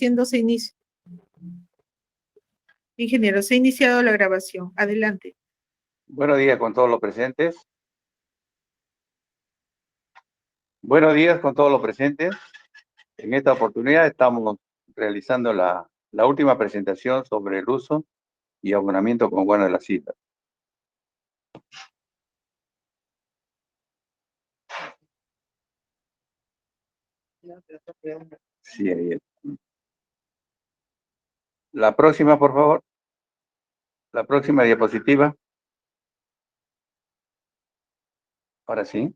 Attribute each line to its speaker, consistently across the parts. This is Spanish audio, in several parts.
Speaker 1: diciendo se inicia. Ingeniero, se ha iniciado la grabación. Adelante.
Speaker 2: Buenos días con todos los presentes. Buenos días con todos los presentes. En esta oportunidad estamos realizando la última presentación sobre el uso y abonamiento con guano de las islas. Sí, ahí es. La próxima, por favor. La próxima diapositiva. Ahora sí.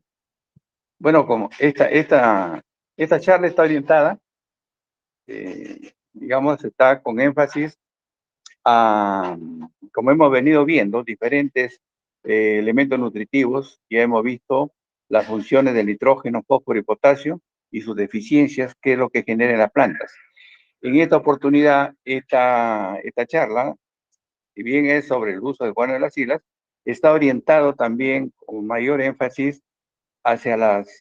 Speaker 2: Bueno, como esta charla está orientada, digamos, está con énfasis a, como hemos venido viendo, diferentes elementos nutritivos. Ya hemos visto las funciones del nitrógeno, fósforo y potasio y sus deficiencias, qué es lo que genera en las plantas. En esta oportunidad, esta charla, si bien es sobre el uso del guano de las islas, está orientado también con mayor énfasis hacia las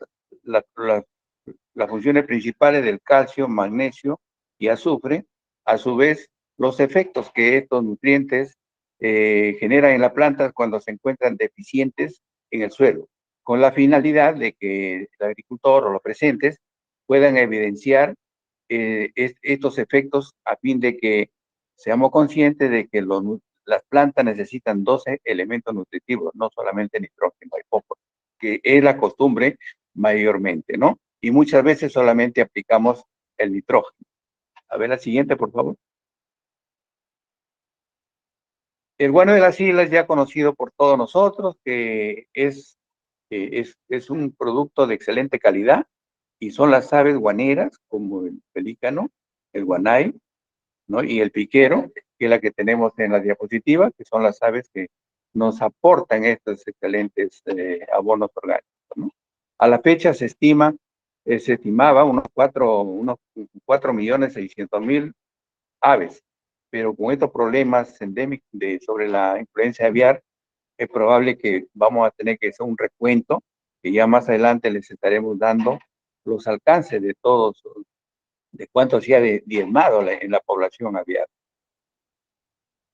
Speaker 2: funciones principales del calcio, magnesio y azufre, a su vez los efectos que estos nutrientes generan en la planta cuando se encuentran deficientes en el suelo, con la finalidad de que el agricultor o los presentes puedan evidenciar estos efectos a fin de que seamos conscientes de que las plantas necesitan 12 elementos nutritivos, no solamente nitrógeno y fósforo, que es la costumbre mayormente, ¿no? Y muchas veces solamente aplicamos el nitrógeno. A ver la siguiente, por favor. El guano de las islas, ya conocido por todos nosotros, que es un producto de excelente calidad, y son las aves guaneras, como el pelícano, el guanay, ¿no? Y el piquero, que es la que tenemos en la diapositiva, que son las aves que nos aportan estos excelentes abonos orgánicos, ¿no? A la fecha se estimaba unos 4.600.000 aves, pero con estos problemas endémicos sobre la influencia aviar, es probable que vamos a tener que hacer un recuento, que ya más adelante les estaremos dando los alcances de todos, de cuánto se ha diezmado en la población aviar.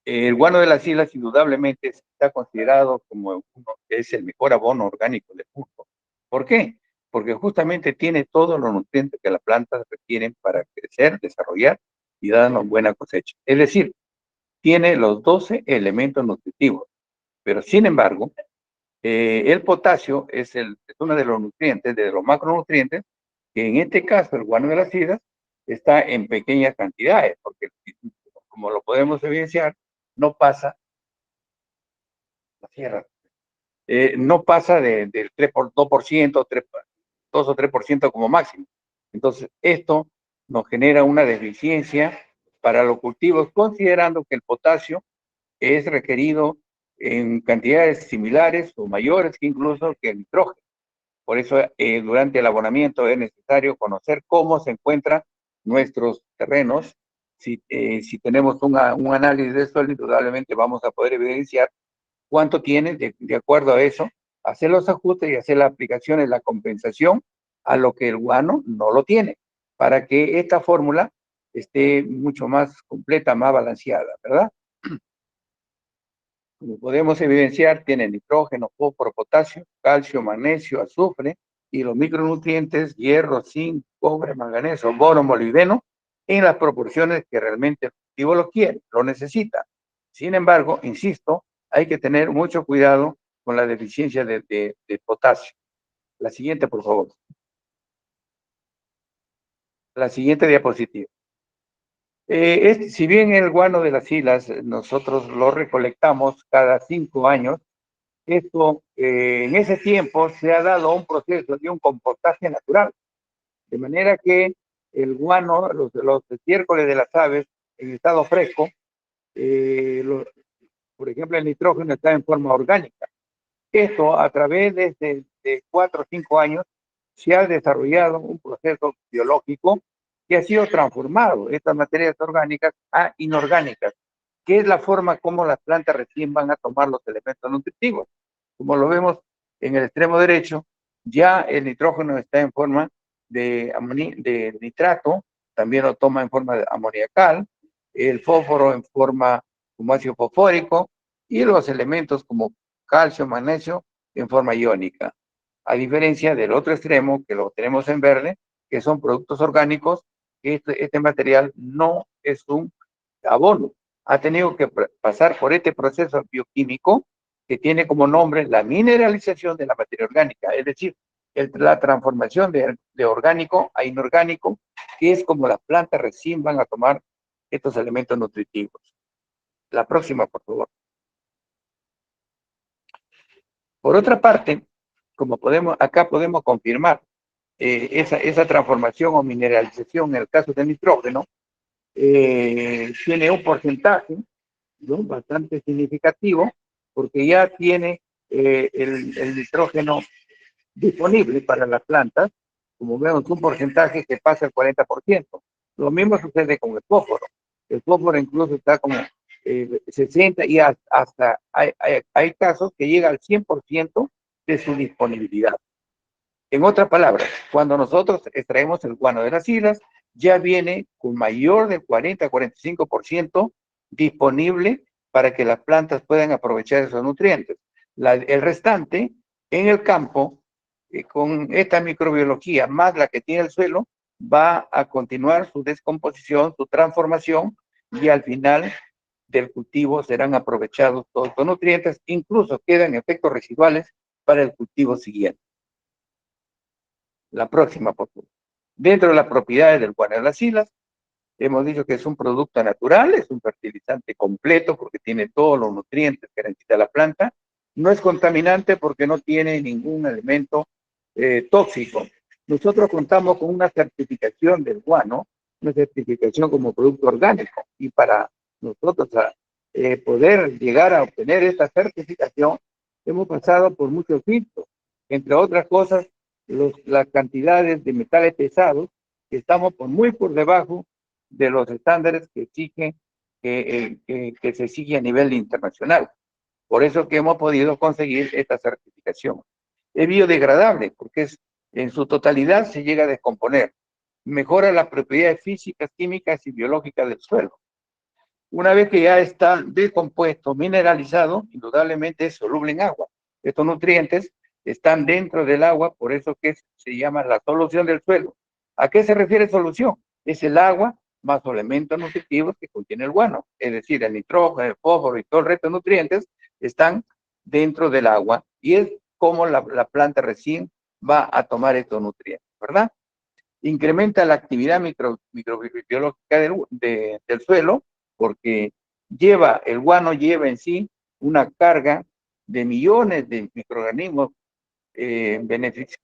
Speaker 2: El guano de las islas indudablemente está considerado como uno que es el mejor abono orgánico del mundo. ¿Por qué? Porque justamente tiene todos los nutrientes que las plantas requieren para crecer, desarrollar y darnos buena cosecha. Es decir, tiene los 12 elementos nutritivos. Pero sin embargo, el potasio es uno de los nutrientes, de los macronutrientes, que en este caso el guano de las islas está en pequeñas cantidades, porque como lo podemos evidenciar, no pasa, la tierra, no pasa del 2%, 2 o 3% como máximo. Entonces, esto nos genera una deficiencia para los cultivos, considerando que el potasio es requerido en cantidades similares o mayores que incluso que el nitrógeno. Por eso, durante el abonamiento es necesario conocer cómo se encuentran nuestros terrenos. Si tenemos un análisis de suelo, indudablemente vamos a poder evidenciar cuánto tiene, de acuerdo a eso, hacer los ajustes y hacer las aplicaciones, la compensación a lo que el guano no lo tiene, para que esta fórmula esté mucho más completa, más balanceada, ¿verdad? Como podemos evidenciar, tiene nitrógeno, fósforo, potasio, calcio, magnesio, azufre y los micronutrientes, hierro, zinc, cobre, manganeso, bono, molibdeno, en las proporciones que realmente el cultivo lo quiere, lo necesita. Sin embargo, insisto, hay que tener mucho cuidado con la deficiencia de potasio. La siguiente, por favor. La siguiente diapositiva. Si bien el guano de las islas nosotros lo recolectamos cada 5 años, esto, en ese tiempo se ha dado un proceso de un compostaje natural, de manera que el guano, los estiércoles de las aves en estado fresco, por ejemplo, el nitrógeno está en forma orgánica. Esto, a través de 4 o 5 años, se ha desarrollado un proceso biológico que ha sido transformado estas materias orgánicas a inorgánicas, que es la forma como las plantas recién van a tomar los elementos nutritivos. Como lo vemos en el extremo derecho, ya el nitrógeno está en forma de nitrato también lo toma en forma amoniacal, el fósforo en forma como ácido fosfórico y los elementos como calcio, magnesio en forma iónica. A diferencia del otro extremo, que lo tenemos en verde, que son productos orgánicos, este material no es un abono. Ha tenido que pasar por este proceso bioquímico que tiene como nombre la mineralización de la materia orgánica, es decir, la transformación de orgánico a inorgánico, que es como las plantas recién van a tomar estos elementos nutritivos. La próxima, por favor. Por otra parte, como acá podemos confirmar esa transformación o mineralización en el caso del nitrógeno, tiene un porcentaje, ¿no?, bastante significativo, porque ya tiene el nitrógeno disponible para las plantas, como vemos, un porcentaje que pasa el 40%. Lo mismo sucede con el fósforo. El fósforo incluso está como 60 y hasta hay casos que llega al 100% de su disponibilidad. En otras palabras, cuando nosotros extraemos el guano de las islas, ya viene con mayor del 40-45% disponible para que las plantas puedan aprovechar esos nutrientes. El restante en el campo, con esta microbiología más la que tiene el suelo, va a continuar su descomposición, su transformación, y al final del cultivo serán aprovechados todos los nutrientes, incluso quedan efectos residuales para el cultivo siguiente. La próxima, por favor. Dentro de las propiedades del guano de las islas, hemos dicho que es un producto natural, es un fertilizante completo porque tiene todos los nutrientes que necesita la planta. No es contaminante porque no tiene ningún elemento tóxico. Nosotros contamos con una certificación del guano, una certificación como producto orgánico, y para nosotros poder llegar a obtener esta certificación, hemos pasado por muchos filtros, entre otras cosas, las cantidades de metales pesados, que estamos muy por debajo de los estándares que exigen que se sigue a nivel internacional. Por eso que hemos podido conseguir esta certificación. Es biodegradable porque en su totalidad se llega a descomponer. Mejora las propiedades físicas, químicas y biológicas del suelo. Una vez que ya está descompuesto, mineralizado, indudablemente es soluble en agua. Estos nutrientes están dentro del agua, por eso que se llama la solución del suelo. ¿A qué se refiere solución? Es el agua más los elementos nutritivos que contiene el guano, es decir, el nitrógeno, el fósforo y todo el resto de nutrientes están dentro del agua, y es como la planta recién va a tomar estos nutrientes, ¿verdad? Incrementa la actividad microbiológica del suelo, porque el guano lleva en sí una carga de millones de microorganismos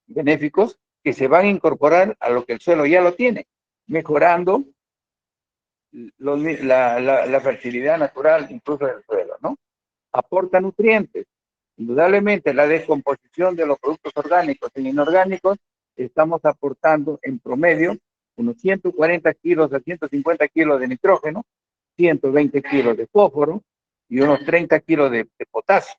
Speaker 2: benéficos que se van a incorporar a lo que el suelo ya lo tiene, mejorando la fertilidad natural incluso del suelo, ¿no? Aporta nutrientes. Indudablemente, la descomposición de los productos orgánicos e inorgánicos, estamos aportando en promedio unos 140 kilos a 150 kilos de nitrógeno, 120 kilos de fósforo y unos 30 kilos de potasio.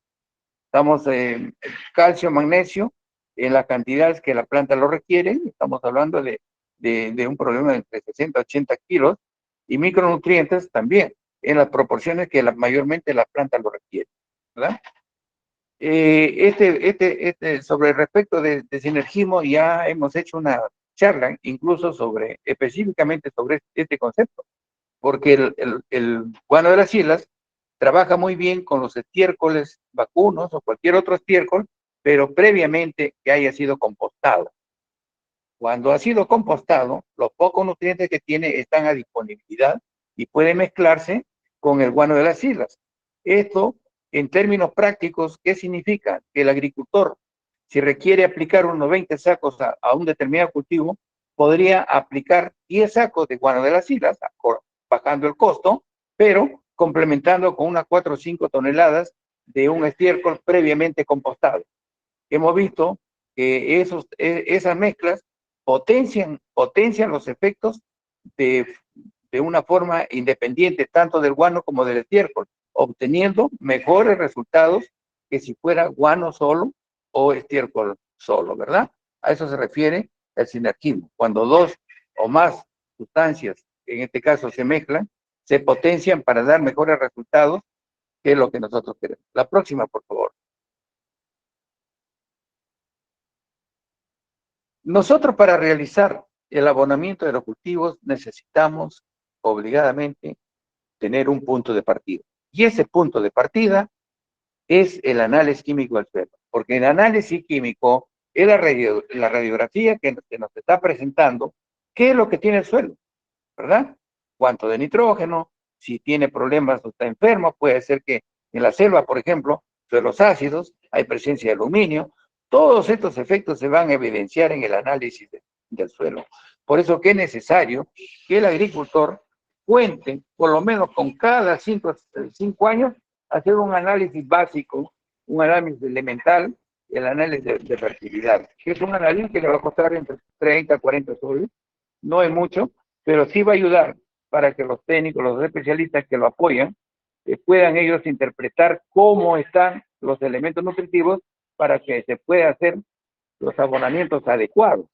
Speaker 2: Estamos en calcio, magnesio, en las cantidades que la planta lo requiere. Estamos hablando de un problema de entre 60 a 80 kilos, y micronutrientes también, en las proporciones que mayormente la planta lo requiere, ¿verdad? Sobre respecto de sinergismo, ya hemos hecho una charla incluso específicamente sobre este concepto, porque el guano de las islas trabaja muy bien con los estiércoles vacunos o cualquier otro estiércol, pero previamente que haya sido compostado. Cuando ha sido compostado, los pocos nutrientes que tiene están a disponibilidad y puede mezclarse con el guano de las islas. Esto, en términos prácticos, ¿qué significa? Que el agricultor, si requiere aplicar unos 20 sacos a un determinado cultivo, podría aplicar 10 sacos de guano de las islas, bajando el costo, pero complementando con unas 4 o 5 toneladas de un estiércol previamente compostado. Hemos visto que esas mezclas potencian los efectos de una forma independiente, tanto del guano como del estiércol, obteniendo mejores resultados que si fuera guano solo o estiércol solo, ¿verdad? A eso se refiere el sinergismo. Cuando dos o más sustancias, en este caso se mezclan, se potencian para dar mejores resultados, que es lo que nosotros queremos. La próxima, por favor. Nosotros para realizar el abonamiento de los cultivos necesitamos obligadamente tener un punto de partida. Y ese punto de partida es el análisis químico del suelo, porque el análisis químico es la radiografía que nos está presentando qué es lo que tiene el suelo, ¿verdad? Cuánto de nitrógeno, si tiene problemas o está enfermo, puede ser que en la selva, por ejemplo, suelos ácidos, hay presencia de aluminio, todos estos efectos se van a evidenciar en el análisis del suelo. Por eso que es necesario que el agricultor cuente, por lo menos con cada 5 años, hacer un análisis básico, un análisis elemental, el análisis de fertilidad, que es un análisis que le va a costar entre 30 a 40 soles, no es mucho, pero sí va a ayudar para que los técnicos, los especialistas que lo apoyan, puedan ellos interpretar cómo están los elementos nutritivos para que se puedan hacer los abonamientos adecuados.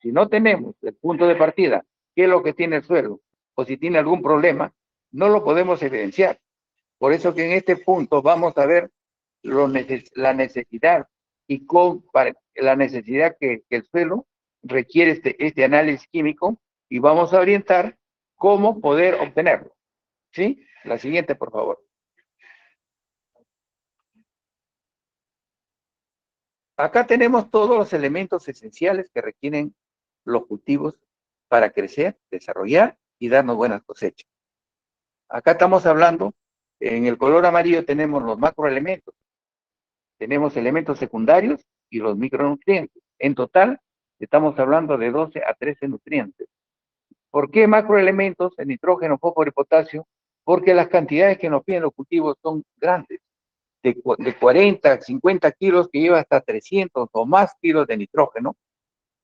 Speaker 2: Si no tenemos el punto de partida, qué es lo que tiene el suelo, o si tiene algún problema, no lo podemos evidenciar. Por eso que en este punto vamos a ver la necesidad y la necesidad que el suelo requiere este análisis químico y vamos a orientar cómo poder obtenerlo. ¿Sí? La siguiente, por favor. Acá tenemos todos los elementos esenciales que requieren los cultivos para crecer, desarrollar y darnos buenas cosechas. Acá estamos hablando, en el color amarillo tenemos los macroelementos, tenemos elementos secundarios y los micronutrientes. En total, estamos hablando de 12 a 13 nutrientes. ¿Por qué macroelementos? El nitrógeno, fósforo y potasio. Porque las cantidades que nos piden los cultivos son grandes, de 40, 50 kilos, que lleva hasta 300 o más kilos de nitrógeno,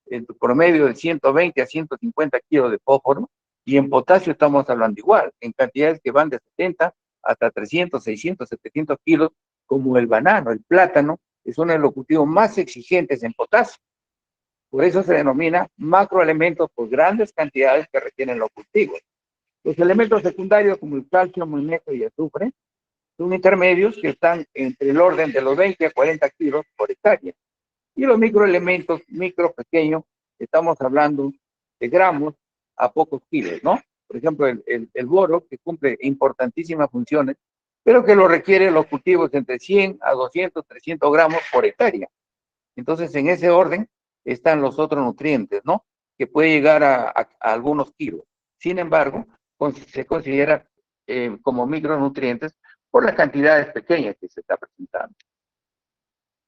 Speaker 2: en promedio de 120 a 150 kilos de fósforo, y en potasio estamos hablando igual, en cantidades que van de 70 hasta 300, 600, 700 kilos, como el banano, el plátano, es uno de los cultivos más exigentes en potasio. Por eso se denomina macroelementos por grandes cantidades que requieren los cultivos. Los elementos secundarios como el calcio, magnesio y azufre son intermedios que están entre el orden de los 20 a 40 kilos por hectárea. Y los microelementos, pequeños, estamos hablando de gramos a pocos kilos, ¿no? Por ejemplo, el boro, que cumple importantísimas funciones, pero que lo requieren los cultivos entre 100 a 200, 300 gramos por hectárea. Entonces, en ese orden están los otros nutrientes, ¿no? Que puede llegar a algunos kilos. Sin embargo, se considera como micronutrientes por las cantidades pequeñas que se está presentando.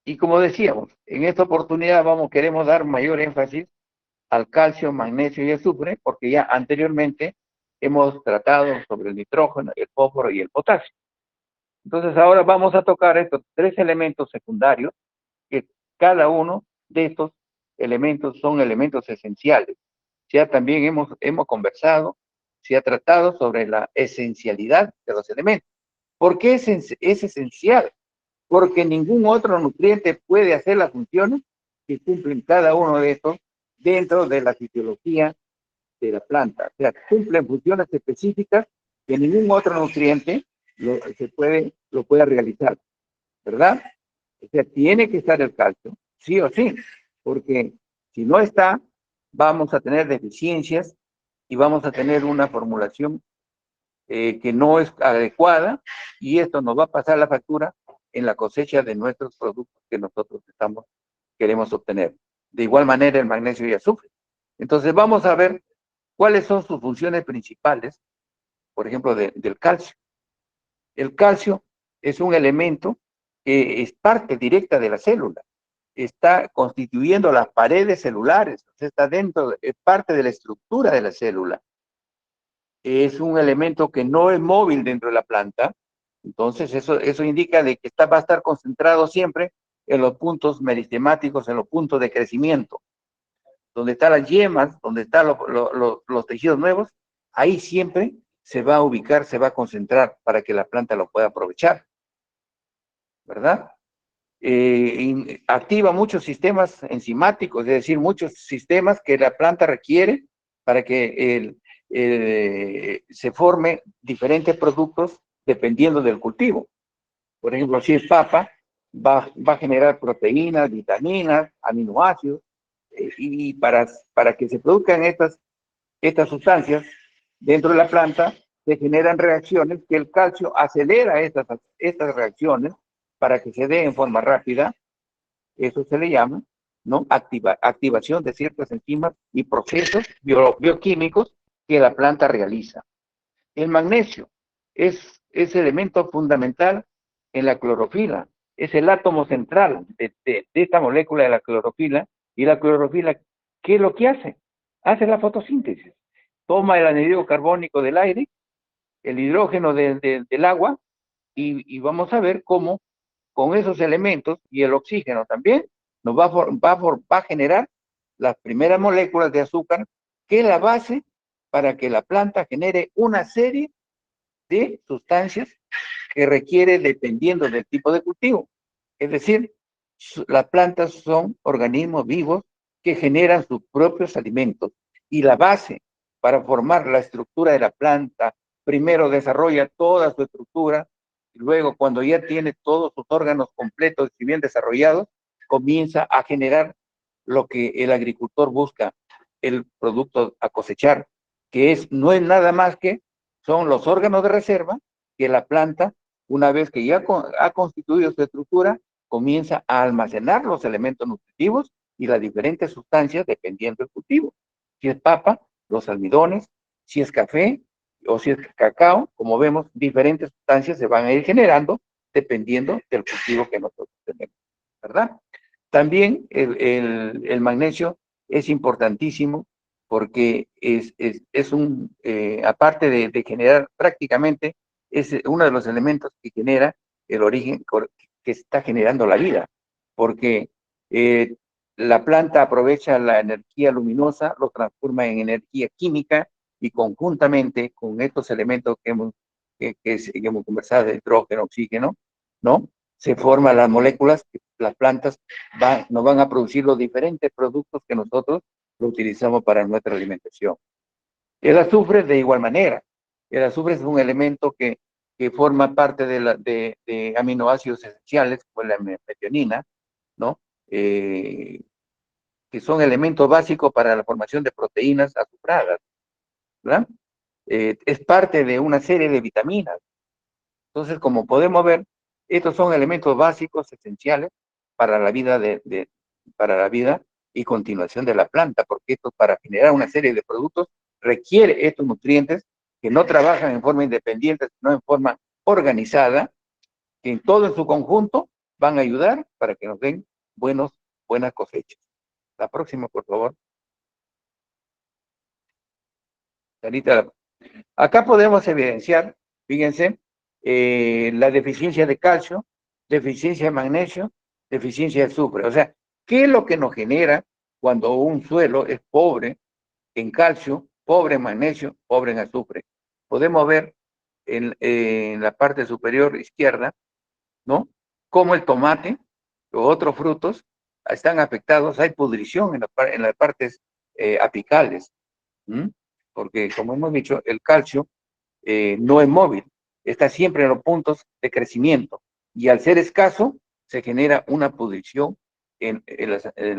Speaker 2: Y como decíamos, en esta oportunidad queremos dar mayor énfasis al calcio, magnesio y azufre, porque ya anteriormente hemos tratado sobre el nitrógeno, el fósforo y el potasio. Entonces ahora vamos a tocar estos 3 elementos secundarios, que cada uno de estos elementos son elementos esenciales. Ya también hemos conversado, se ha tratado sobre la esencialidad de los elementos. ¿Por qué es esencial? Porque ningún otro nutriente puede hacer las funciones que cumplen cada uno de estos dentro de la fisiología de la planta. O sea, cumplen funciones específicas que ningún otro nutriente lo puede realizar, ¿verdad? O sea, tiene que estar el calcio, sí o sí, porque si no está, vamos a tener deficiencias y vamos a tener una formulación que no es adecuada, y esto nos va a pasar la factura en la cosecha de nuestros productos que nosotros queremos obtener. De igual manera el magnesio y azufre. Entonces vamos a ver cuáles son sus funciones principales, por ejemplo, del calcio. El calcio es un elemento que es parte directa de la célula, está constituyendo las paredes celulares, está es parte de la estructura de la célula. Es un elemento que no es móvil dentro de la planta, entonces eso indica de que va a estar concentrado siempre en los puntos meristemáticos, en los puntos de crecimiento. Donde están las yemas, donde están los tejidos nuevos, ahí siempre se va a ubicar, se va a concentrar para que la planta lo pueda aprovechar, ¿verdad? Activa muchos sistemas enzimáticos, es decir, muchos sistemas que la planta requiere para que se formen diferentes productos dependiendo del cultivo. Por ejemplo, si es papa, va a generar proteínas, vitaminas, aminoácidos, y para que se produzcan estas sustancias dentro de la planta, se generan reacciones que el calcio acelera estas reacciones para que se dé en forma rápida. Eso se le llama, ¿no? Activación de ciertas enzimas y procesos bioquímicos que la planta realiza. El magnesio es elemento fundamental en la clorofila, es el átomo central de esta molécula de la clorofila, y la clorofila, ¿qué es lo que hace? Hace la fotosíntesis. Toma el anhídrido carbónico del aire, el hidrógeno del agua, y vamos a ver cómo con esos elementos y el oxígeno también nos va a generar las primeras moléculas de azúcar, que es la base para que la planta genere una serie de sustancias que requiere dependiendo del tipo de cultivo. Es decir, las plantas son organismos vivos que generan sus propios alimentos, y la base para formar la estructura de la planta primero desarrolla toda su estructura, y luego cuando ya tiene todos sus órganos completos y bien desarrollados, comienza a generar lo que el agricultor busca, el producto a cosechar, que no es nada más que son los órganos de reserva que la planta, una vez que ya ha constituido su estructura, comienza a almacenar los elementos nutritivos y las diferentes sustancias dependiendo del cultivo. Si es papa, los almidones; si es café o si es cacao, como vemos, diferentes sustancias se van a ir generando dependiendo del cultivo que nosotros tenemos, ¿verdad? También el magnesio es importantísimo porque aparte de generar prácticamente, es uno de los elementos que genera el origen que está generando la vida, porque la planta aprovecha la energía luminosa, lo transforma en energía química, y conjuntamente con estos elementos que hemos conversado, de hidrógeno, oxígeno, ¿no? Se forman las moléculas que las plantas nos van a producir los diferentes productos que nosotros lo utilizamos para nuestra alimentación. El azufre de igual manera. El azufre es un elemento que forma parte de aminoácidos esenciales, como la metionina, ¿no? Que son elementos básicos para la formación de proteínas azufradas, ¿verdad? Es parte de una serie de vitaminas. Entonces, como podemos ver, estos son elementos básicos, esenciales para la vida para la vida y continuación de la planta, porque esto, para generar una serie de productos, requiere estos nutrientes que no trabajan en forma independiente, sino en forma organizada, que en todo en su conjunto van a ayudar para que nos den buenas cosechas. La próxima, por favor. Sarita, acá podemos evidenciar, fíjense, la deficiencia de calcio, deficiencia de magnesio, deficiencia de azufre. O sea, ¿qué es lo que nos genera cuando un suelo es pobre en calcio, pobre en magnesio, pobre en azufre? Podemos ver en la parte superior izquierda, ¿no? Cómo el tomate o otros frutos están afectados, hay pudrición en las partes apicales, ¿m? Porque, como hemos dicho, el calcio no es móvil, está siempre en los puntos de crecimiento, y al ser escaso se genera una pudrición en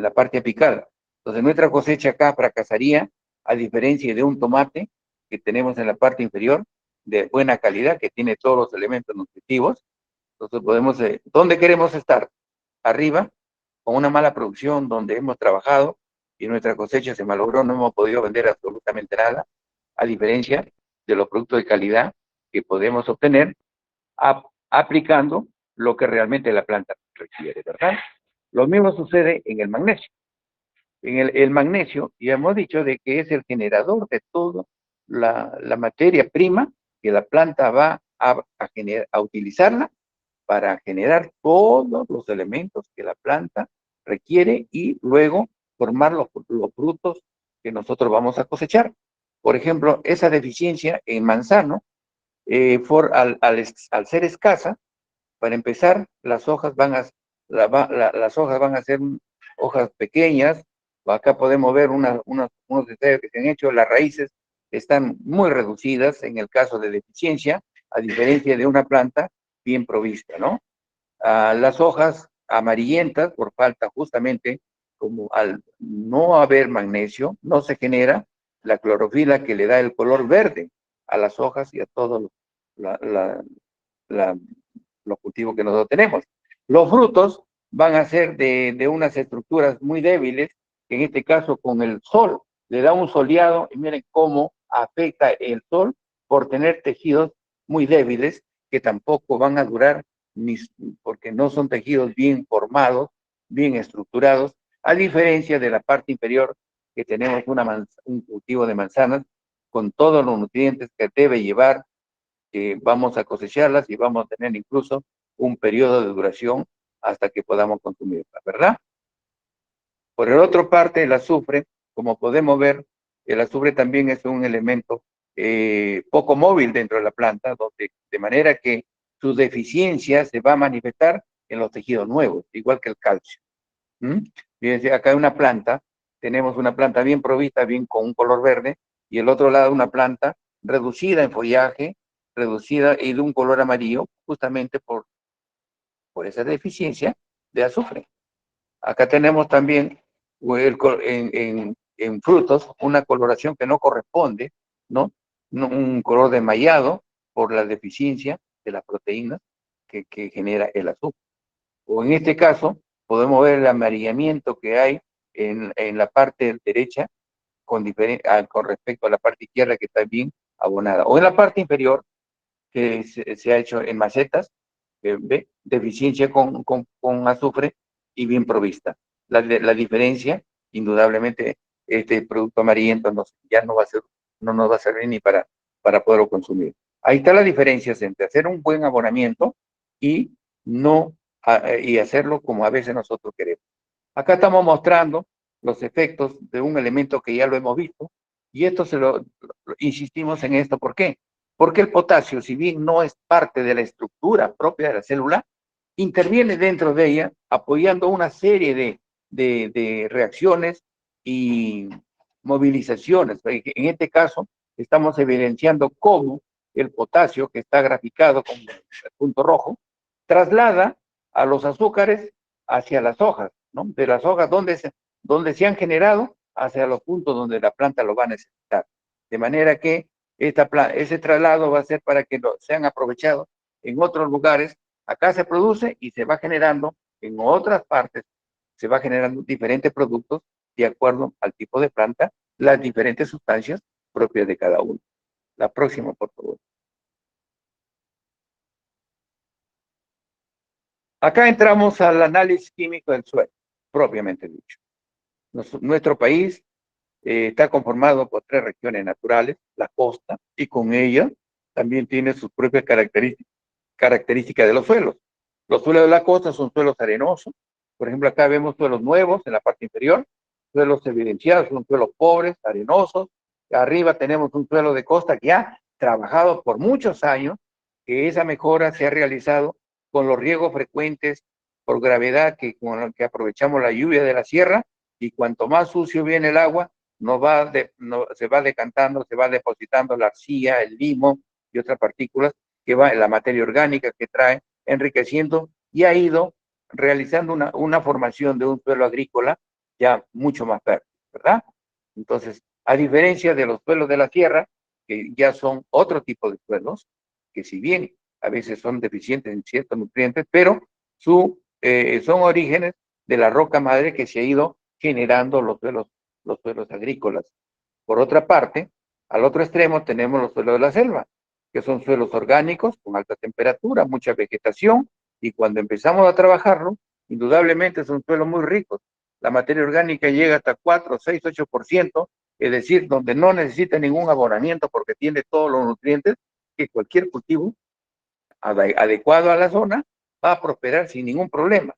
Speaker 2: la parte apical. Entonces nuestra cosecha acá fracasaría, a diferencia de un tomate que tenemos en la parte inferior, de buena calidad, que tiene todos los elementos nutritivos. Entonces podemos, ¿dónde queremos estar? Arriba, con una mala producción, donde hemos trabajado y nuestra cosecha se malogró, no hemos podido vender absolutamente nada, a diferencia de los productos de calidad que podemos obtener aplicando lo que realmente la planta requiere, ¿verdad? Lo mismo sucede en el magnesio. En el magnesio, ya hemos dicho de que es el generador de toda la materia prima que la planta va a utilizarla para generar todos los elementos que la planta requiere, y luego formar los frutos que nosotros vamos a cosechar. Por ejemplo, esa deficiencia en manzano, al ser escasa, para empezar, las hojas las hojas van a ser hojas pequeñas. Acá podemos ver unos detalles que se han hecho. Las raíces están muy reducidas en el caso de deficiencia, a diferencia de una planta bien provista, ¿no? Las hojas amarillentas por falta justamente, como al no haber magnesio, no se genera la clorofila que le da el color verde a las hojas y a todos la, la, los cultivos que nosotros tenemos. Los frutos van a ser de unas estructuras muy débiles, que en este caso con el sol le da un soleado, y miren cómo afecta el sol por tener tejidos muy débiles que tampoco van a durar porque no son tejidos bien formados, bien estructurados, a diferencia de la parte inferior que tenemos un cultivo de manzanas con todos los nutrientes que debe llevar, que vamos a cosecharlas y vamos a tener incluso un periodo de duración hasta que podamos consumirlas, ¿verdad? Por el otro parte, el azufre, como podemos ver, el azufre también es un elemento poco móvil dentro de la planta, de manera que su deficiencia se va a manifestar en los tejidos nuevos, igual que el calcio. Fíjense, acá hay una planta, tenemos una planta bien provista, bien con un color verde, y el otro lado una planta reducida en follaje, reducida y de un color amarillo, justamente por esa deficiencia de azufre. Acá tenemos también en frutos una coloración que no corresponde, ¿no? Un color desmayado por la deficiencia de las proteínas que genera el azúcar. O en este caso, podemos ver el amarillamiento que hay en la parte derecha con respecto a la parte izquierda que está bien abonada. O en la parte inferior, que se ha hecho en macetas, ¿ve? Deficiencia con azufre y bien provista. La diferencia, indudablemente, este producto amarillento ya no va a ser, no nos va a servir ni para poderlo consumir. Ahí está la diferencia entre hacer un buen abonamiento y no y hacerlo como a veces nosotros queremos. Acá estamos mostrando los efectos de un elemento que ya lo hemos visto, y esto insistimos en esto, ¿por qué? Porque el potasio, si bien no es parte de la estructura propia de la célula, interviene dentro de ella apoyando una serie de reacciones y movilizaciones. En este caso, estamos evidenciando cómo el potasio, que está graficado con el punto rojo, traslada a los azúcares hacia las hojas, ¿no? De las hojas donde se han generado hacia los puntos donde la planta lo va a necesitar. De manera que ese traslado va a ser para que sean aprovechados en otros lugares. Acá se produce y se va generando en otras partes, se va generando diferentes productos de acuerdo al tipo de planta, las diferentes sustancias propias de cada uno. La próxima, por favor. Acá entramos al análisis químico del suelo, propiamente dicho. Nuestro país está conformado por 3 regiones naturales, la costa, y con ella también tiene sus propias características de los suelos. Los suelos de la costa son suelos arenosos. Por ejemplo, acá vemos suelos nuevos en la parte inferior, suelos evidenciados, son suelos pobres, arenosos. Arriba tenemos un suelo de costa que ha trabajado por muchos años, que esa mejora se ha realizado con los riegos frecuentes por gravedad, con el que aprovechamos la lluvia de la sierra, y cuanto más sucio viene el agua, se va decantando, se va depositando la arcilla, el limo y otras partículas que va en la materia orgánica que trae, enriqueciendo, y ha ido realizando una formación de un suelo agrícola ya mucho más verde, ¿verdad? Entonces, a diferencia de los suelos de la tierra, que ya son otro tipo de suelos, que si bien a veces son deficientes en ciertos nutrientes, pero son orígenes de la roca madre que se ha ido generando los suelos agrícolas. Por otra parte, al otro extremo tenemos los suelos de la selva, que son suelos orgánicos con alta temperatura, mucha vegetación, y cuando empezamos a trabajarlo, indudablemente son suelos muy ricos. La materia orgánica llega hasta 4, 6, 8%, es decir, donde no necesita ningún abonamiento porque tiene todos los nutrientes que cualquier cultivo adecuado a la zona va a prosperar sin ningún problema.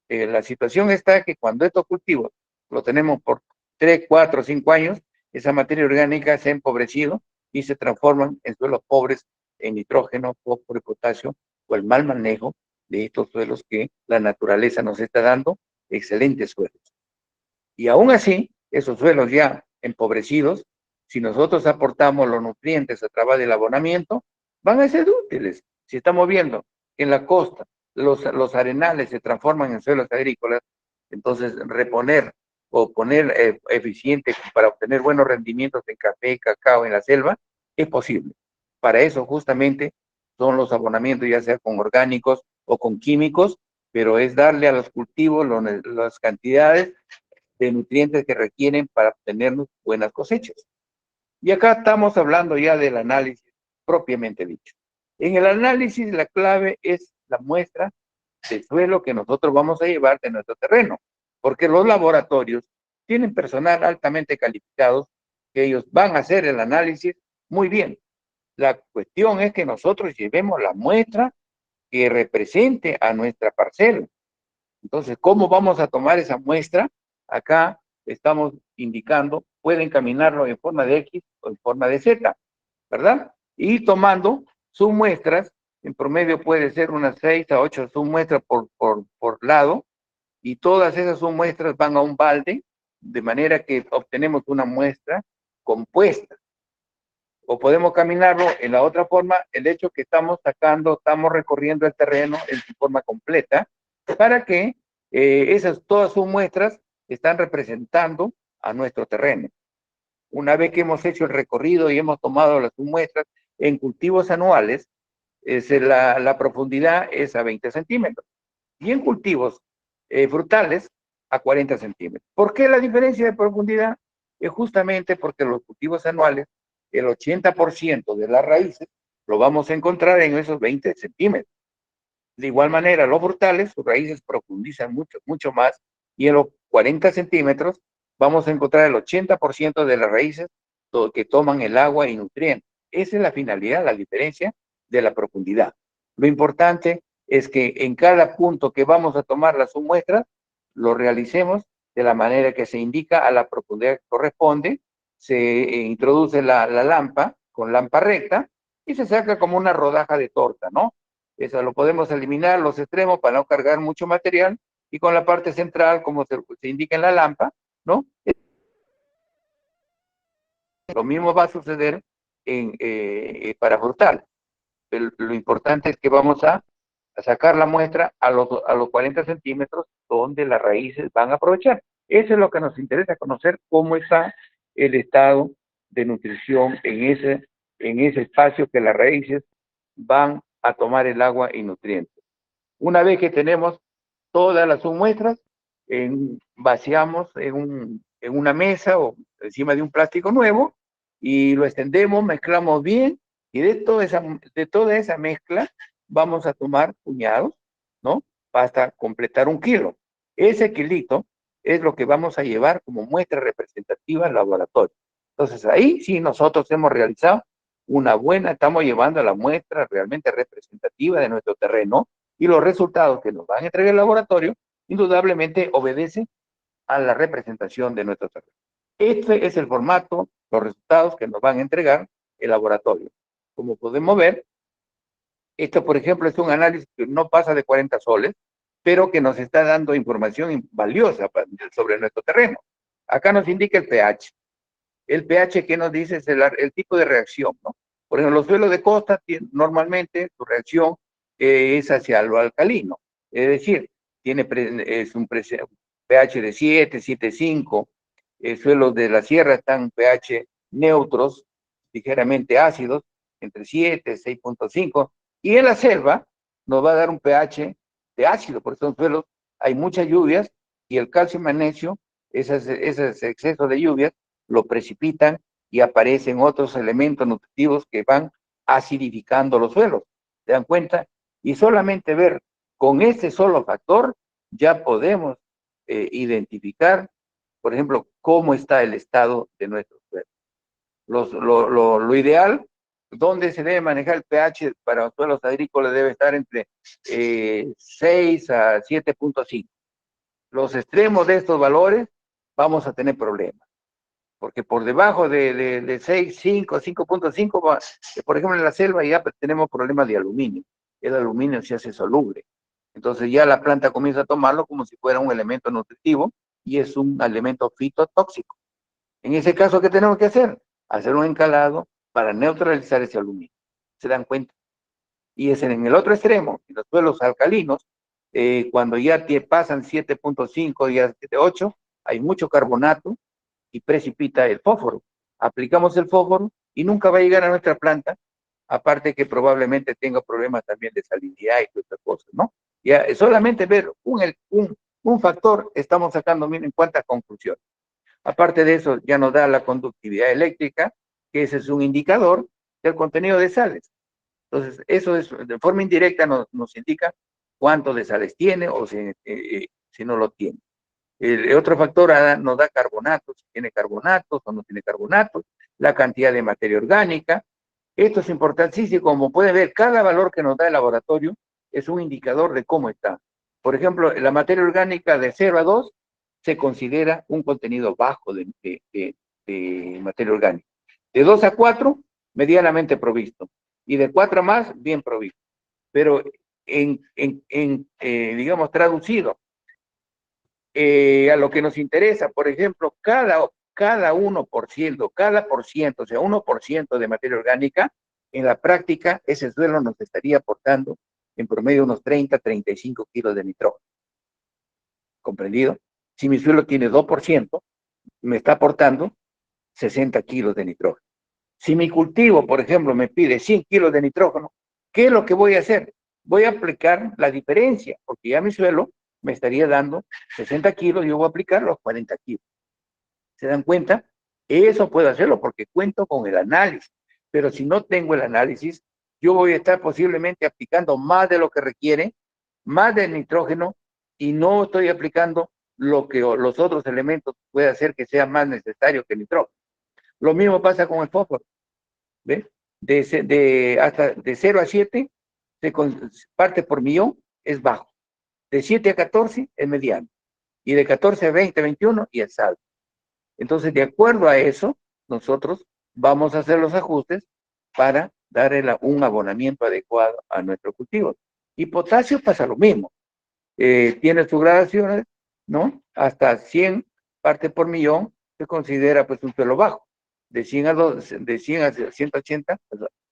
Speaker 2: La situación está que cuando estos cultivos lo tenemos por 3, 4, 5 años, esa materia orgánica se ha empobrecido y se transforman en suelos pobres en nitrógeno, fósforo y potasio, o el mal manejo de estos suelos que la naturaleza nos está dando, excelentes suelos. Y aún así, esos suelos ya empobrecidos Si nosotros aportamos los nutrientes a través del abonamiento, van a ser útiles. Si estamos viendo que en la costa los arenales se transforman en suelos agrícolas, entonces reponer o poner eficiente para obtener buenos rendimientos en café, cacao en la selva, es posible. Para eso justamente son los abonamientos, ya sea con orgánicos o con químicos, pero es darle a los cultivos las cantidades de nutrientes que requieren para obtener buenas cosechas. Y acá estamos hablando ya del análisis propiamente dicho. En el análisis la clave es la muestra del suelo que nosotros vamos a llevar de nuestro terreno, porque los laboratorios tienen personal altamente calificado que ellos van a hacer el análisis muy bien. La cuestión es que nosotros llevemos la muestra que represente a nuestra parcela. Entonces, ¿cómo vamos a tomar esa muestra? Acá estamos indicando, pueden caminarlo en forma de X o en forma de Z, ¿verdad? Y tomando submuestras, en promedio puede ser unas 6 a 8 submuestras por lado, y todas esas submuestras van a un balde, de manera que obtenemos una muestra compuesta. O podemos caminarlo en la otra forma, el hecho que estamos sacando, estamos recorriendo el terreno en su forma completa, para que todas sus muestras están representando a nuestro terreno. Una vez que hemos hecho el recorrido y hemos tomado las muestras en cultivos anuales, la profundidad es a 20 centímetros. Y en cultivos frutales a 40 centímetros. ¿Por qué la diferencia de profundidad? Es justamente porque los cultivos anuales, el 80% de las raíces lo vamos a encontrar en esos 20 centímetros. De igual manera, los frutales, sus raíces profundizan mucho, mucho más, y en los 40 centímetros vamos a encontrar el 80% de las raíces que toman el agua y nutrientes. Esa es la finalidad, la diferencia de la profundidad. Lo importante es que en cada punto que vamos a tomar las muestras, lo realicemos de la manera que se indica a la profundidad que corresponde, se introduce la lámpara con lámpara recta y se saca como una rodaja de torta, ¿no? Eso lo podemos eliminar los extremos para no cargar mucho material, y con la parte central, como se indica en la lámpara, ¿no? Lo mismo va a suceder para frutales. Lo importante es que vamos a sacar la muestra a los 40 centímetros donde las raíces van a aprovechar. Eso es lo que nos interesa conocer, cómo está el estado de nutrición en ese espacio que las raíces van a tomar el agua y nutrientes. Una vez que tenemos todas las muestras, vaciamos en una mesa o encima de un plástico nuevo y lo extendemos, mezclamos bien, y de toda esa mezcla vamos a tomar puñados, ¿no? Hasta completar 1 kilo. Ese kilito es lo que vamos a llevar como muestra representativa al laboratorio. Entonces ahí sí nosotros hemos realizado estamos llevando la muestra realmente representativa de nuestro terreno, y los resultados que nos van a entregar el laboratorio indudablemente obedecen a la representación de nuestro terreno. Este es el formato, los resultados que nos van a entregar el laboratorio. Como podemos ver, esto, por ejemplo, es un análisis que no pasa de 40 soles, pero que nos está dando información valiosa sobre nuestro terreno. Acá nos indica el pH. El pH que nos dice es el tipo de reacción, ¿no? Por ejemplo, los suelos de costa normalmente su reacción es hacia lo alcalino, es decir, es un pH de 7, 7,5. Suelos de la sierra están pH neutros, ligeramente ácidos, entre 7, 6,5, y en la selva nos va a dar un pH de ácido, porque son suelos, hay muchas lluvias, y el calcio y magnesio, ese exceso de lluvias, lo precipitan y aparecen otros elementos nutritivos que van acidificando los suelos. ¿Se dan cuenta? Y solamente ver con ese solo factor ya podemos identificar, por ejemplo, cómo está el estado de nuestros suelos. Lo ideal, donde se debe manejar el pH para los suelos agrícolas, debe estar entre 6 a 7,5. Los extremos de estos valores vamos a tener problemas, porque por debajo de 6, 5, 5,5, por ejemplo, en la selva ya tenemos problemas de aluminio. El aluminio se hace soluble. Entonces ya la planta comienza a tomarlo como si fuera un elemento nutritivo, y es un elemento fitotóxico. En ese caso, ¿qué tenemos que hacer? hacer un encalado para neutralizar ese aluminio. ¿Se dan cuenta? Y es en el otro extremo, en los suelos alcalinos, cuando ya pasan 7.5, ya 7.8, hay mucho carbonato y precipita el fósforo. Aplicamos el fósforo y nunca va a llegar a nuestra planta, aparte que probablemente tenga problemas también de salinidad y todas estas cosas, ¿no? Ya solamente ver un factor, estamos sacando, miren cuántas conclusiones. Aparte de eso, ya nos da la conductividad eléctrica, que ese es un indicador del contenido de sales. Entonces, eso es, de forma indirecta nos indica cuánto de sales tiene o si no lo tiene. El otro factor nos da carbonatos, si tiene carbonatos o no tiene carbonatos, la cantidad de materia orgánica. Esto es importantísimo, como pueden ver, cada valor que nos da el laboratorio es un indicador de cómo está. Por ejemplo, la materia orgánica de 0 a 2 se considera un contenido bajo de materia orgánica. De 2 a 4, medianamente provisto. Y de 4 a más, bien provisto. Pero digamos, traducido a lo que nos interesa, por ejemplo, cada 1%, cada por ciento, o sea, 1% de materia orgánica, en la práctica, ese suelo nos estaría aportando en promedio unos 35 kilos de nitrógeno. ¿Comprendido? Si mi suelo tiene 2%, me está aportando 60 kilos de nitrógeno. Si mi cultivo, por ejemplo, me pide 100 kilos de nitrógeno, ¿qué es lo que voy a hacer? Voy a aplicar la diferencia, porque ya mi suelo me estaría dando 60 kilos y yo voy a aplicar los 40 kilos. ¿Se dan cuenta? Eso puedo hacerlo porque cuento con el análisis, pero si no tengo el análisis, yo voy a estar posiblemente aplicando más de lo que requiere, más del nitrógeno, y no estoy aplicando lo que los otros elementos puede hacer que sea más necesario que el nitrógeno. Lo mismo pasa con el fósforo. ¿Ves? Hasta de 0 a 7, parte por millón es bajo. De 7 a 14 es mediano. Y de 14 a 20, 21 y es alto. Entonces, de acuerdo a eso, nosotros vamos a hacer los ajustes para darle un abonamiento adecuado a nuestro cultivo. Y potasio pasa lo mismo. Tiene sus gradaciones, ¿no? Hasta 100 partes por millón se considera pues un suelo bajo. De 100 a 180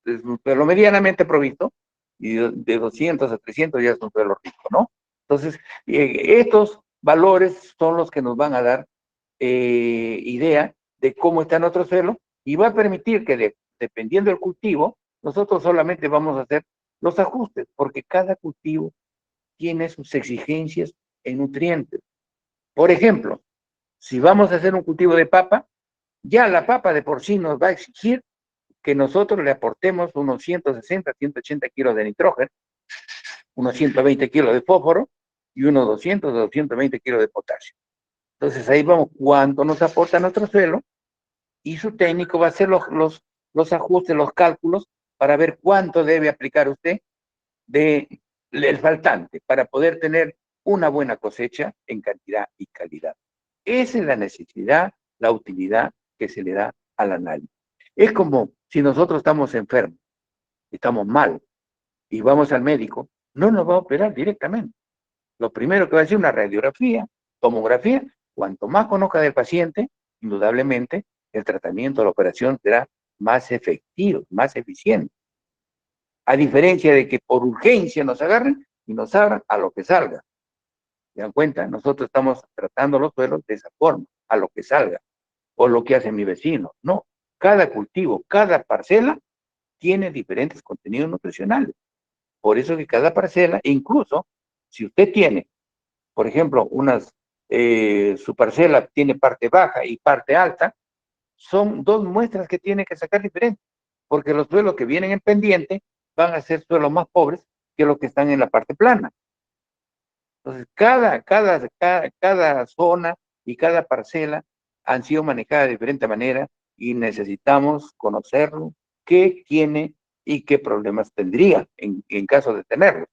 Speaker 2: es un suelo medianamente provisto, y de 200 a 300 ya es un suelo rico, ¿no? Entonces, estos valores son los que nos van a dar idea de cómo está nuestro suelo y va a permitir que dependiendo del cultivo, nosotros solamente vamos a hacer los ajustes, porque cada cultivo tiene sus exigencias en nutrientes. Por ejemplo, si vamos a hacer un cultivo de papa, ya la papa de por sí nos va a exigir que nosotros le aportemos unos 160, 180 kilos de nitrógeno, unos 120 kilos de fósforo y unos 200 o 220 kilos de potasio. Entonces ahí vamos, cuánto nos aporta nuestro suelo, y su técnico va a hacer los ajustes, los cálculos, para ver cuánto debe aplicar usted del faltante, para poder tener una buena cosecha en cantidad y calidad. Esa es la necesidad, la utilidad que se le da al análisis. Es como si nosotros estamos enfermos, estamos mal, y vamos al médico, no nos va a operar directamente. Lo primero que va a decir una radiografía, tomografía. Cuanto más conozca del paciente, indudablemente, el tratamiento, la operación será más efectivo, más eficiente. A diferencia de que por urgencia nos agarren y nos abran a lo que salga. ¿Se dan cuenta? Nosotros estamos tratando los suelos de esa forma, a lo que salga, o lo que hace mi vecino. No, cada cultivo, cada parcela tiene diferentes contenidos nutricionales. Por eso que cada parcela, incluso si usted tiene, por ejemplo, su parcela tiene parte baja y parte alta, son dos muestras que tiene que sacar diferentes, porque los suelos que vienen en pendiente van a ser suelos más pobres que los que están en la parte plana. Entonces, cada zona y cada parcela han sido manejadas de diferente manera y necesitamos conocerlo, qué tiene y qué problemas tendría en caso de tenerlo.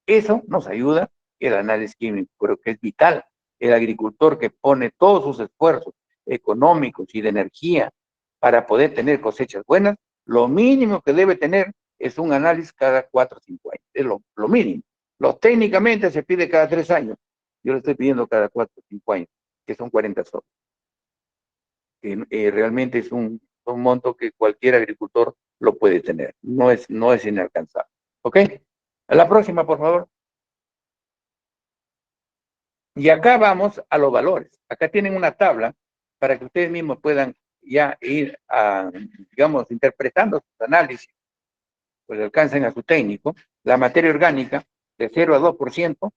Speaker 2: Eso nos ayuda el análisis químico, creo que es vital. El agricultor que pone todos sus esfuerzos económicos y de energía para poder tener cosechas buenas, lo mínimo que debe tener es un análisis cada 4 o 5 años, es lo mínimo. Técnicamente se pide cada 3 años, yo le estoy pidiendo cada 4 o 5 años, que son 40 soles. Que realmente son un monto que cualquier agricultor lo puede tener. No es inalcanzable. ¿Ok? A la próxima, por favor. Y acá vamos a los valores. Acá tienen una tabla para que ustedes mismos puedan ya ir, digamos, interpretando sus análisis, pues alcancen a su técnico. La materia orgánica de 0 a 2%,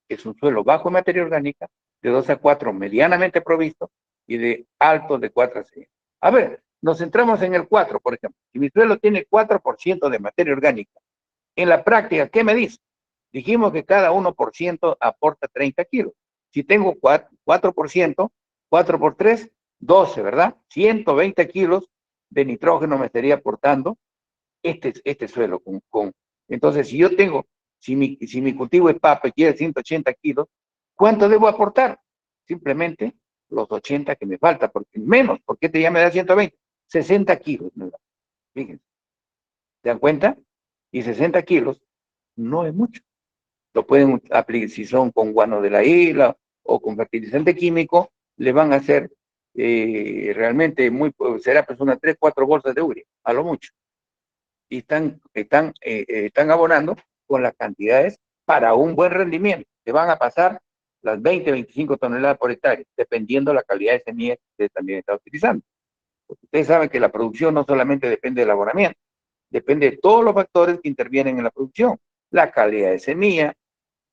Speaker 2: que es un suelo bajo en materia orgánica, de 2 a 4 medianamente provisto y de alto de 4 a 6. A ver, nos centramos en el 4, por ejemplo. Si mi suelo tiene 4% de materia orgánica, en la práctica, ¿qué me dice? Dijimos que cada 1% aporta 30 kilos. Si tengo 4%, 4 por 3, 12, ¿verdad? 120 kilos de nitrógeno me estaría aportando este suelo. Entonces, si mi cultivo es papa y quiere 180 kilos, ¿cuánto debo aportar? Simplemente los 80 que me falta, porque menos, porque este ya me da 120, 60 kilos. Fíjense, ¿se dan cuenta? Y 60 kilos no es mucho. Lo pueden aplicar si son con guano de la isla o con fertilizante químico, le van a hacer realmente será pues unas 3, 4 bolsas de urea, a lo mucho. Y están abonando con las cantidades para un buen rendimiento. Se van a pasar las 20, 25 toneladas por hectárea, dependiendo de la calidad de semilla que usted también está utilizando. Porque ustedes saben que la producción no solamente depende del abonamiento, depende de todos los factores que intervienen en la producción. La calidad de semilla,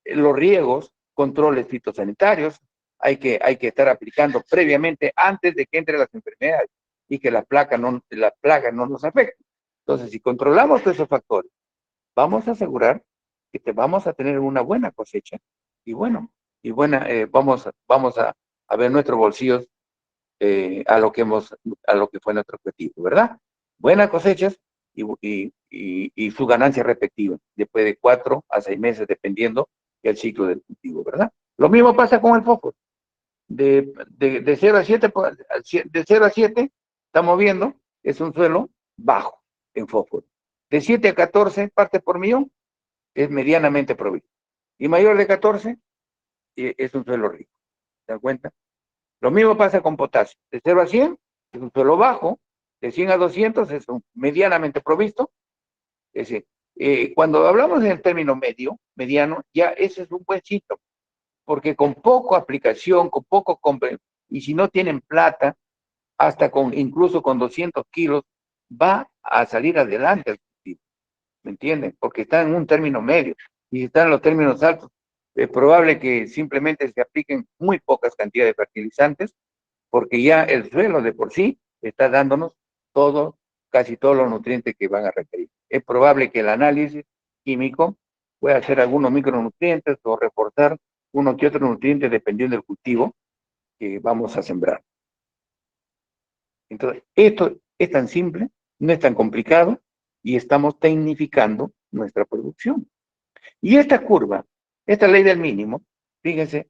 Speaker 2: los riegos, controles fitosanitarios, hay que estar aplicando previamente antes de que entren las enfermedades y que la plaga no nos afecte. Entonces, si controlamos todos esos factores, vamos a asegurar que vamos a tener una buena cosecha y vamos a ver nuestros bolsillos a lo que fue nuestro objetivo, ¿verdad? Buenas cosechas y su ganancia respectiva, después de 4 a 6 meses, dependiendo del ciclo del cultivo, ¿verdad? Lo mismo pasa con el fósforo. De 0 a 7, de 0 a 7, estamos viendo, es un suelo bajo en fósforo. De 7 a 14 partes por millón, es medianamente provisto. Y mayor de 14, es un suelo rico. ¿Se dan cuenta? Lo mismo pasa con potasio. De 0 a 100 es un suelo bajo, de 100 a 200 es un medianamente provisto. Es decir, cuando hablamos en el término mediano, ya ese es un buen síntoma, porque con poco aplicación, con poco, y si no tienen plata, incluso con 200 kilos, va a salir adelante el cultivo. ¿Me entienden? Porque está en un término medio. Y si están en los términos altos, es probable que simplemente se apliquen muy pocas cantidades de fertilizantes, porque ya el suelo de por sí está dándonos casi todos los nutrientes que van a requerir. Es probable que el análisis químico pueda hacer algunos micronutrientes o reforzar uno que otro nutriente dependiendo del cultivo que vamos a sembrar. Entonces, esto es tan simple, no es tan complicado y estamos tecnificando nuestra producción. Y esta curva, esta ley del mínimo, fíjense,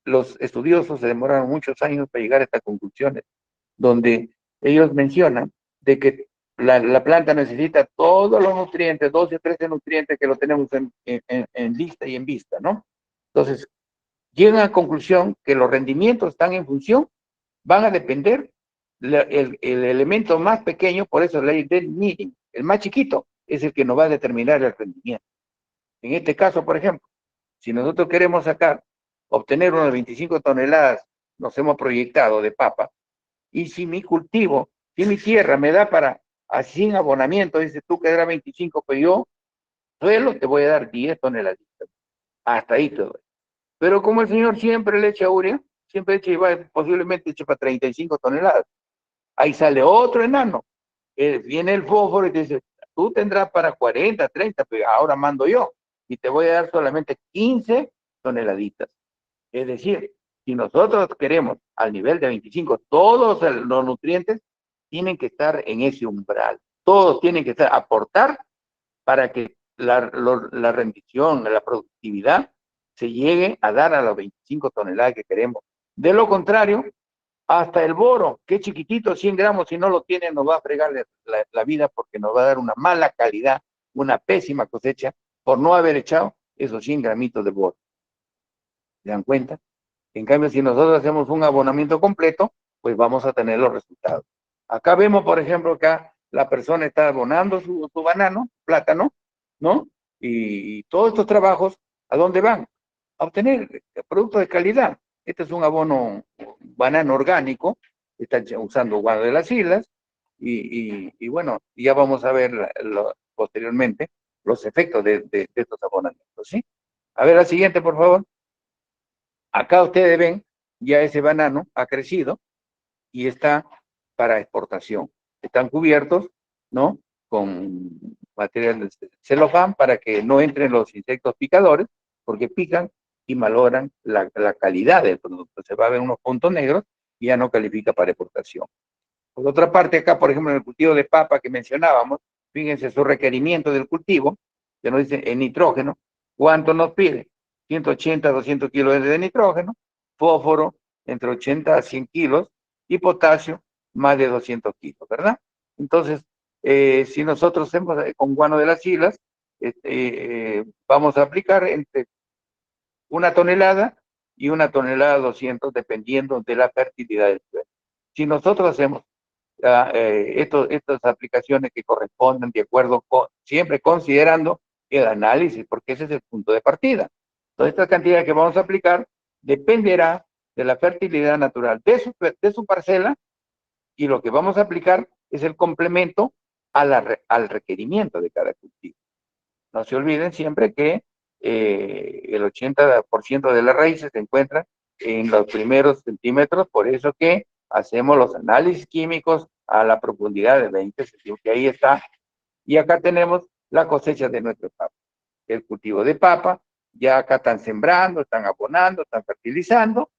Speaker 2: los estudiosos se demoraron muchos años para llegar a estas conclusiones, donde ellos mencionan de que la planta necesita todos los nutrientes, 12 o 13 nutrientes que lo tenemos en lista y en vista, ¿no? Entonces, llegan a la conclusión que los rendimientos están en función, van a depender el elemento más pequeño, por eso la ley del mínimo, el más chiquito, es el que nos va a determinar el rendimiento. En este caso, por ejemplo, si nosotros queremos obtener unas 25 toneladas, nos hemos proyectado de papa, y si mi tierra me da así sin abonamiento, dice tú que era 25, pero yo, suelo, te voy a dar 10 toneladitas. Hasta ahí te doy. Pero como el señor siempre le echa urea, siempre posiblemente echa para 35 toneladas. Ahí sale otro enano. Viene el fósforo y te dice, tú tendrás para 40, 30, pero ahora mando yo. Y te voy a dar solamente 15 toneladitas. Es decir, si nosotros queremos al nivel de 25, todos los nutrientes tienen que estar en ese umbral. Todos tienen que aportar para que la rendición, la productividad se llegue a dar a las 25 toneladas que queremos. De lo contrario, hasta el boro, que es chiquitito, 100 gramos, si no lo tiene, nos va a fregar la vida porque nos va a dar una mala calidad, una pésima cosecha por no haber echado esos 100 gramitos de boro. ¿Se dan cuenta? En cambio, si nosotros hacemos un abonamiento completo, pues vamos a tener los resultados. Acá vemos, por ejemplo, acá la persona está abonando su banano, plátano, ¿no? Y todos estos trabajos, ¿a dónde van? A obtener productos de calidad. Este es un abono banano orgánico, está usando guano de las islas, y bueno, ya vamos a ver posteriormente los efectos de estos abonamientos, ¿sí? A ver la siguiente, por favor. Acá ustedes ven, ya ese banano ha crecido y está para exportación. Están cubiertos, ¿no? Con material de celofán para que no entren los insectos picadores, porque pican y malogran la calidad del producto. Se va a ver unos puntos negros y ya no califica para exportación. Por otra parte, acá, por ejemplo, en el cultivo de papa que mencionábamos, fíjense su requerimiento del cultivo, que nos dice en nitrógeno, ¿cuánto nos pide? 180 a 200 kilos de nitrógeno, fósforo entre 80 a 100 kilos y potasio más de 200 kilos, ¿verdad? Entonces, si nosotros hacemos con guano de las islas, vamos a aplicar entre 1 tonelada y 1,2 toneladas, dependiendo de la fertilidad del suelo. Si nosotros hacemos estas aplicaciones que corresponden de acuerdo con, siempre considerando el análisis, porque ese es el punto de partida. Toda esta cantidad que vamos a aplicar dependerá de la fertilidad natural de su parcela, y lo que vamos a aplicar es el complemento al requerimiento de cada cultivo. No se olviden siempre que el 80% de las raíces se encuentran en los primeros centímetros, por eso que hacemos los análisis químicos a la profundidad de 20 centímetros, que ahí está. Y acá tenemos la cosecha de nuestro papa. El cultivo de papa, ya acá están sembrando, están abonando, están fertilizando.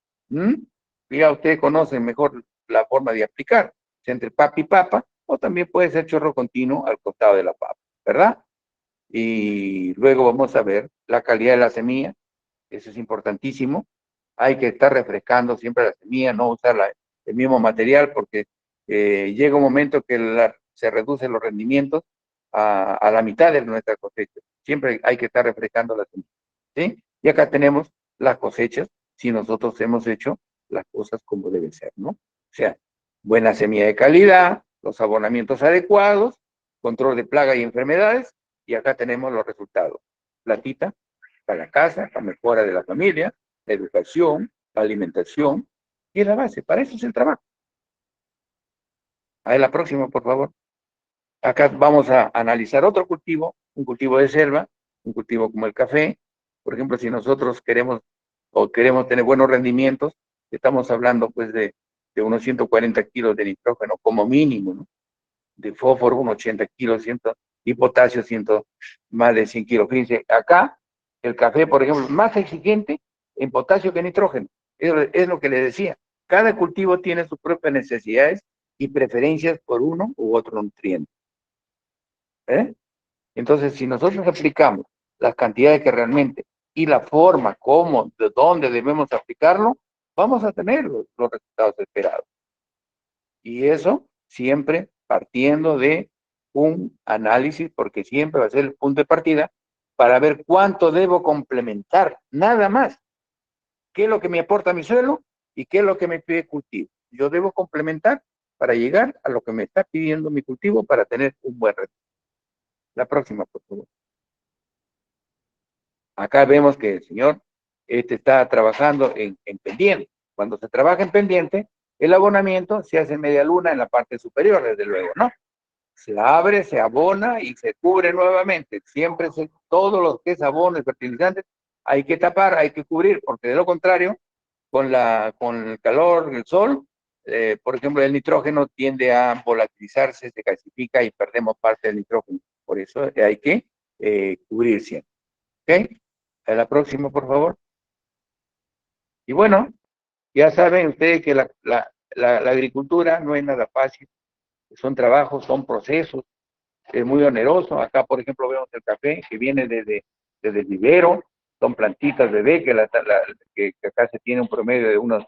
Speaker 2: Ya ustedes conocen mejor la forma de aplicar, entre papa y papa, o también puede ser chorro continuo al costado de la papa, ¿verdad? Y luego vamos a ver la calidad de la semilla, eso es importantísimo. Hay que estar refrescando siempre la semilla, no usar el mismo material, porque llega un momento que se reducen los rendimientos a la mitad de nuestra cosecha. Siempre hay que estar refrescando la semilla, ¿sí? Y acá tenemos las cosechas, si nosotros hemos hecho las cosas como deben ser, ¿no? O sea, buena semilla de calidad, los abonamientos adecuados, control de plagas y enfermedades, y acá tenemos los resultados. Platita para la casa, la mejora de la familia, la educación, la alimentación, y es la base. Para eso es el trabajo. A ver, la próxima, por favor. Acá vamos a analizar otro cultivo, un cultivo de selva, un cultivo como el café. Por ejemplo, si nosotros queremos tener buenos rendimientos, estamos hablando pues de unos 140 kilos de nitrógeno como mínimo, ¿no? De fósforo, unos 80 kilos, y potasio, más de 100 kilos. Fíjense, acá el café, por ejemplo, más exigente en potasio que en nitrógeno. Es lo que les decía. Cada cultivo tiene sus propias necesidades y preferencias por uno u otro nutriente. Entonces, si nosotros aplicamos las cantidades que realmente y la forma, cómo, de dónde debemos aplicarlo, vamos a tener los resultados esperados. Y eso siempre partiendo de un análisis, porque siempre va a ser el punto de partida para ver cuánto debo complementar, nada más. ¿Qué es lo que me aporta mi suelo y qué es lo que me pide cultivo? Yo debo complementar para llegar a lo que me está pidiendo mi cultivo para tener un buen resultado. La próxima, por favor. Acá vemos que el señor está trabajando en pendiente. Cuando se trabaja en pendiente, el abonamiento se hace en media luna en la parte superior, desde luego, ¿no? Se abre, se abona y se cubre nuevamente. Siempre todo lo que es abono y fertilizantes hay que tapar, hay que cubrir, porque de lo contrario, con el calor, el sol, por ejemplo, el nitrógeno tiende a volatilizarse, se gasifica y perdemos parte del nitrógeno. Por eso hay que cubrir siempre. ¿Ok? A la próxima, por favor. Y bueno, ya saben ustedes que la agricultura no es nada fácil. Son trabajos, son procesos, es muy oneroso. Acá, por ejemplo, vemos el café que viene desde el vivero, son plantitas bebé que acá se tiene un promedio de unos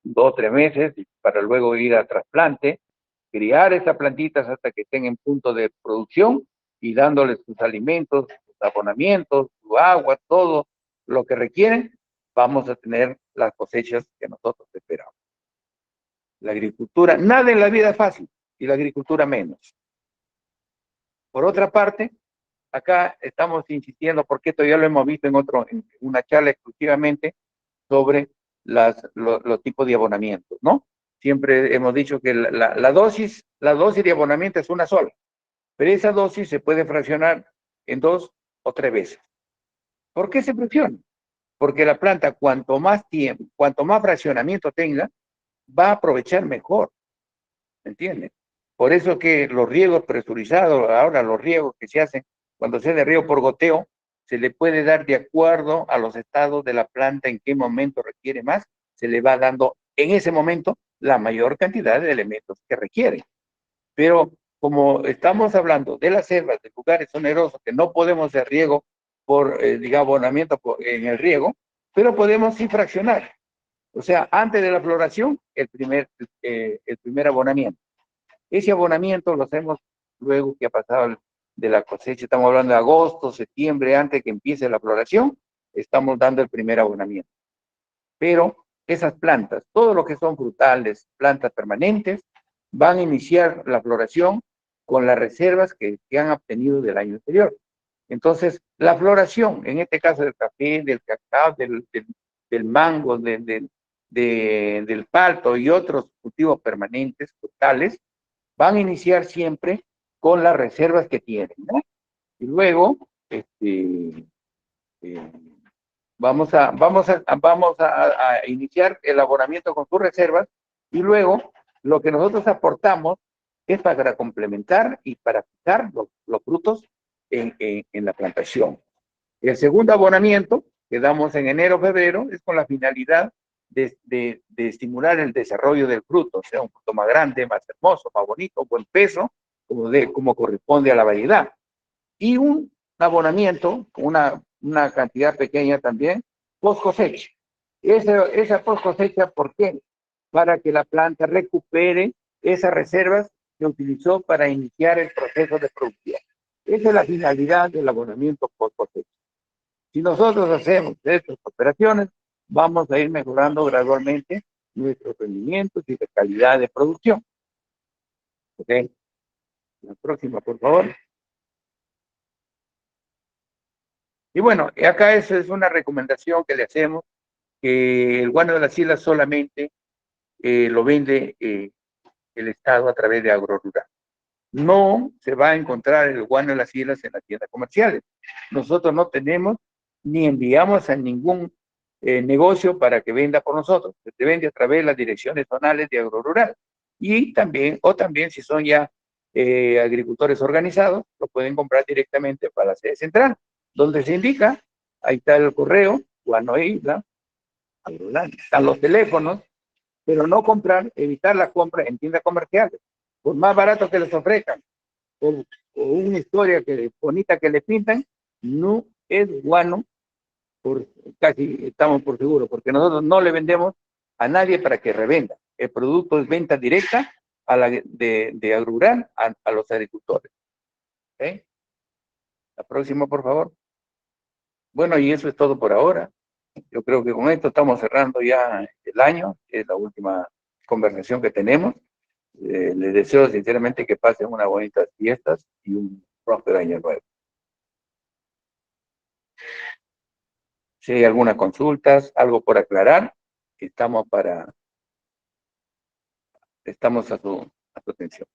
Speaker 2: 2 o 3 meses para luego ir a trasplante, criar esas plantitas hasta que estén en punto de producción y dándoles sus alimentos, sus abonamientos, su agua, todo lo que requieren, vamos a tener las cosechas que nosotros esperamos. La agricultura, nada en la vida es fácil. y la agricultura menos. Por otra parte, acá estamos insistiendo, porque esto ya lo hemos visto en una charla exclusivamente sobre los tipos de abonamientos, ¿no? Siempre hemos dicho que la dosis de abonamiento es una sola, pero esa dosis se puede fraccionar en 2 o 3 veces. ¿Por qué se fracciona? Porque la planta, cuanto más tiempo, cuanto más fraccionamiento tenga, va a aprovechar mejor, ¿me entiendes? Por eso que los riegos presurizados, ahora los riegos que se hacen cuando se hace riego por goteo, se le puede dar de acuerdo a los estados de la planta, en qué momento requiere más, se le va dando en ese momento la mayor cantidad de elementos que requiere. Pero como estamos hablando de las selvas, de lugares onerosos, que no podemos hacer riego por, digamos, abonamiento en el riego, pero podemos sí fraccionar. O sea, antes de la floración, el primer abonamiento. Ese abonamiento lo hacemos luego que ha pasado de la cosecha, estamos hablando de agosto, septiembre, antes de que empiece la floración, estamos dando el primer abonamiento. Pero esas plantas, todo lo que son frutales, plantas permanentes, van a iniciar la floración con las reservas que han obtenido del año anterior. Entonces, la floración, en este caso del café, del cacao, del mango, del palto y otros cultivos permanentes, frutales, van a iniciar siempre con las reservas que tienen, ¿no? Y luego, vamos a iniciar el abonamiento con sus reservas y luego lo que nosotros aportamos es para complementar y para fijar los frutos en la plantación. El segundo abonamiento que damos en enero, febrero, es con la finalidad de estimular el desarrollo del fruto, o sea, un fruto más grande, más hermoso, más bonito, buen peso, como corresponde a la variedad. Y un abonamiento, una cantidad pequeña también, post cosecha. Esa post cosecha, ¿por qué? Para que la planta recupere esas reservas que utilizó para iniciar el proceso de producción. Esa es la finalidad del abonamiento post cosecha. Si nosotros hacemos estas operaciones, vamos a ir mejorando gradualmente nuestros rendimientos y la calidad de producción. ¿Ok? La próxima, por favor. Y bueno, acá eso es una recomendación que le hacemos, que el guano de las islas solamente lo vende el Estado a través de Agrorural. No se va a encontrar el guano de las islas en las tiendas comerciales. Nosotros no tenemos ni enviamos a ningún negocio para que venda por nosotros. Se vende a través de las direcciones zonales de Agrorural. Y también, o también si son ya agricultores organizados, lo pueden comprar directamente para la sede central, donde se indica, ahí está el correo, guano de isla, Agrorural, están los teléfonos, pero no comprar, evitar la compra en tiendas comerciales, por más barato que les ofrezcan, o una historia bonita que le pintan, no es guano, casi estamos por seguro, porque nosotros no le vendemos a nadie para que revenda. El producto es venta directa de Agrorural a los agricultores. ¿Okay? La próxima, por favor. Bueno, y eso es todo por ahora. Yo creo que con esto estamos cerrando ya el año, es la última conversación que tenemos. Les deseo sinceramente que pasen unas bonitas fiestas y un próspero año nuevo. Si hay algunas consultas, algo por aclarar, estamos a su atención.